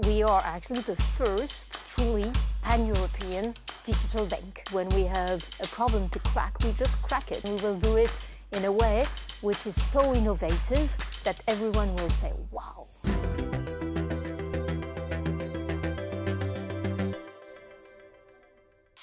We are actually the first truly pan-European digital bank. When we have a problem to crack, we just crack it. We will do it in a way which is so innovative that everyone will say, wow.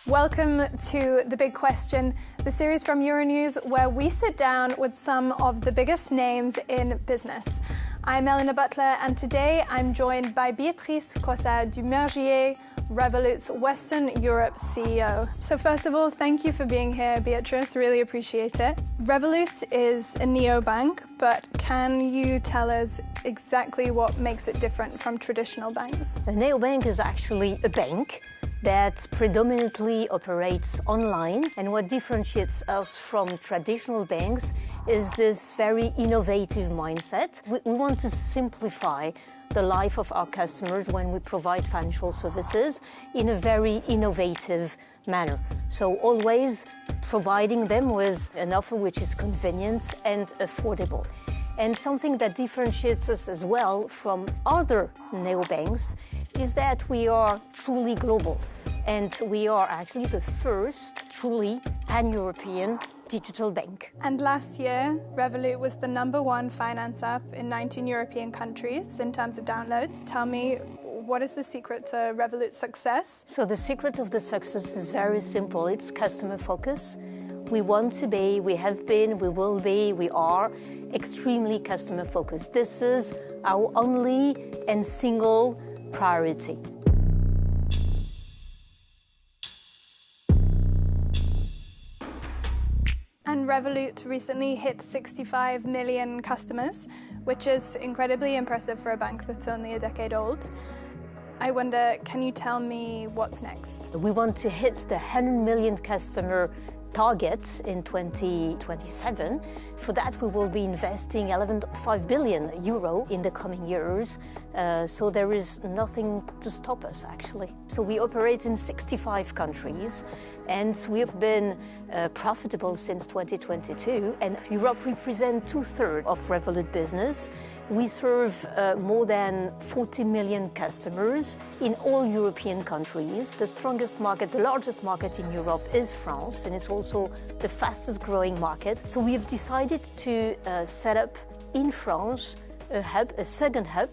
Welcome to The Big Question, the series from Euronews where we sit down with some of the biggest names in business. I'm Elena Butler, and today I'm joined by Beatris Kossa-Dюмюржье, Revolut's Western Europe CEO. So first of all, thank you for being here, Beatrice. Really appreciate it. Revolut is a neobank, but can you tell us exactly what makes it different from traditional banks? A neobank is actually a bank that predominantly operates online, and what differentiates us from traditional banks is this very innovative mindset. We want to simplify the life of our customers when we provide financial services in a very innovative manner. So always providing them with an offer which is convenient and affordable. And something that differentiates us as well from other neobanks is that we are truly global. And we are actually the first truly pan-European digital bank. And last year, Revolut was the #1 finance app in 19 European countries in terms of downloads. Tell me, what is the secret to Revolut's success? So the secret of the success is very simple. It's customer focus. We want to be, we have been, we will be, we are extremely customer focused. This is our only and single priority. And Revolut recently hit 65 million customers, which is incredibly impressive for a bank that's only a decade old. I wonder, can you tell me what's next? We want to hit the 100 million customer target in 2027. For that, we will be investing 11.5 billion euro in the coming years. So there is nothing to stop us, actually. So we operate in 65 countries, and we have been profitable since 2022. And Europe represents 2/3 of Revolut business. We serve more than 40 million customers in all European countries. The strongest market, the largest market in Europe is France, and it's also the fastest growing market. So we have decided to set up in France a second hub,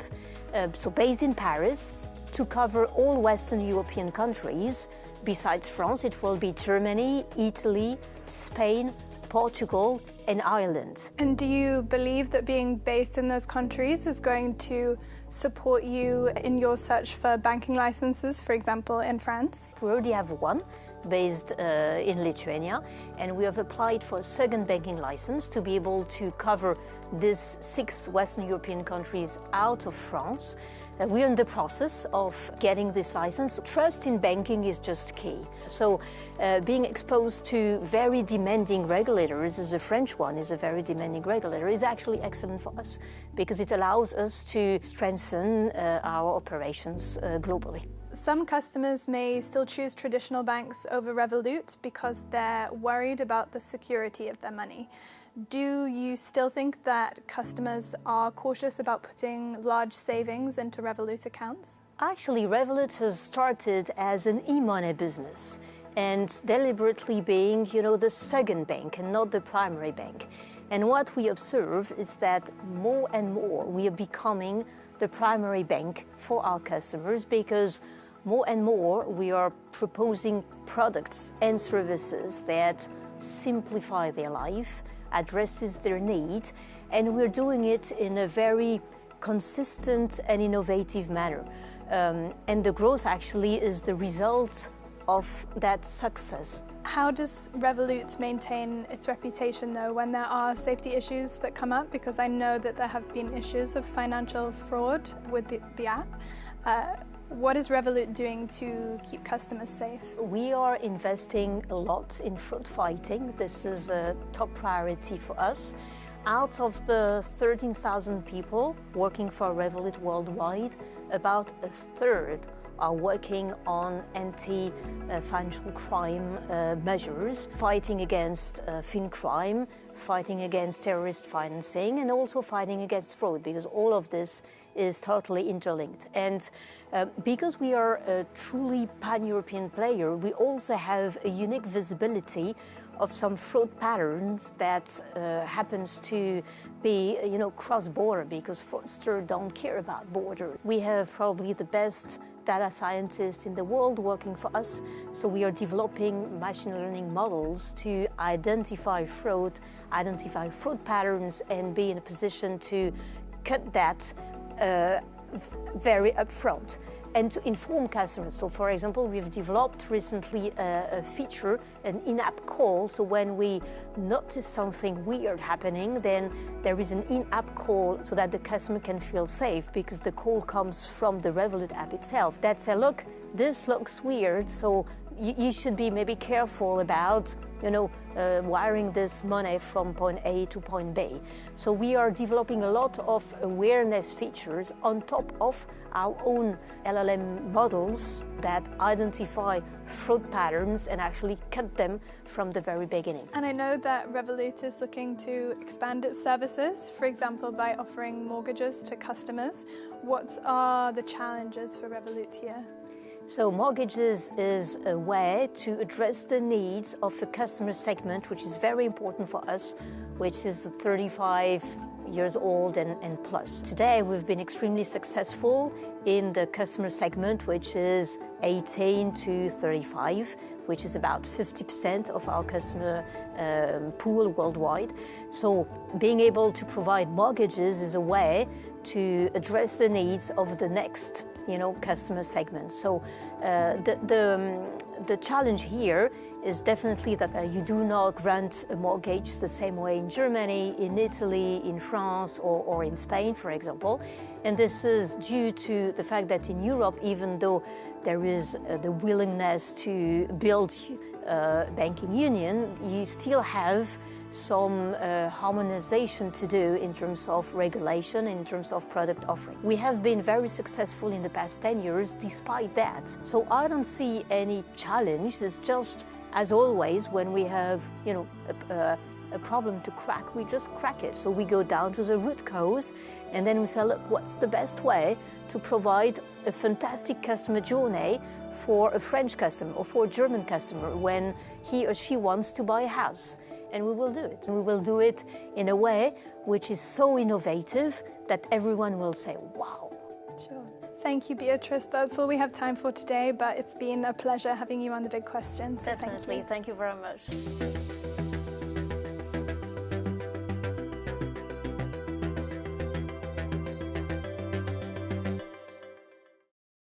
so based in Paris, to cover all Western European countries. Besides France, it will be Germany, Italy, Spain, Portugal, and Ireland. And do you believe that being based in those countries is going to support you in your search for banking licenses, for example, in France? We already have one based in Lithuania, and we have applied for a second banking license to be able to cover these 6 Western European countries out of France. We're in the process of getting this license. Trust in banking is just key. So being exposed to very demanding regulators, as the French one is a very demanding regulator, is actually excellent for us because it allows us to strengthen our operations globally. Some customers may still choose traditional banks over Revolut because they're worried about the security of their money. Do you still think that customers are cautious about putting large savings into Revolut accounts? Actually, Revolut has started as an e-money business and deliberately being, the second bank and not the primary bank. And what we observe is that more and more we are becoming the primary bank for our customers because more and more we are proposing products and services that simplify their life, addresses their need, and we're doing it in a very consistent and innovative manner. And the growth actually is the result of that success. How does Revolut maintain its reputation, though, when there are safety issues that come up? Because I know that there have been issues of financial fraud with the app. What is Revolut doing to keep customers safe? We are investing a lot in fraud fighting. This is a top priority for us. Out of the 13,000 people working for Revolut worldwide, about 1/3 are working on anti-financial crime measures, fighting against fin crime, fighting against terrorist financing, and also fighting against fraud, because all of this is totally interlinked. And because we are a truly pan-European player, we also have a unique visibility of some fraud patterns that happens to be, cross-border, because fraudsters don't care about border. We have probably the best data scientists in the world working for us, so we are developing machine learning models to identify fraud patterns, and be in a position to cut that very upfront, and to inform customers. So, for example, we've developed recently a feature, an in-app call. So when we notice something weird happening, then there is an in-app call so that the customer can feel safe, because the call comes from the Revolut app itself. That says, look, this looks weird, so you should be maybe careful about wiring this money from point A to point B. So we are developing a lot of awareness features on top of our own LLM models that identify fraud patterns and actually cut them from the very beginning. And I know that Revolut is looking to expand its services, for example, by offering mortgages to customers. What are the challenges for Revolut here? So mortgages is a way to address the needs of a customer segment, which is very important for us, which is 35 years old and plus. Today, we've been extremely successful in the customer segment, which is 18 to 35, which is about 50% of our customer pool worldwide. So being able to provide mortgages is a way to address the needs of the next customer segment. So the challenge here is definitely that you do not grant a mortgage the same way in Germany, in Italy, in France, or in Spain, for example. And this is due to the fact that in Europe, even though there is the willingness to build a banking union, you still have some harmonization to do in terms of regulation, in terms of product offering. We have been very successful in the past 10 years despite that. So I don't see any challenge. It's just, as always, when we have a problem to crack, we just crack it. So we go down to the root cause, and then we say, look, what's the best way to provide a fantastic customer journey for a French customer or for a German customer when he or she wants to buy a house? And we will do it. And we will do it in a way which is so innovative that everyone will say, wow. Sure. Thank you, Beatrice. That's all we have time for today, but it's been a pleasure having you on The Big Question. So definitely. Thank you very much.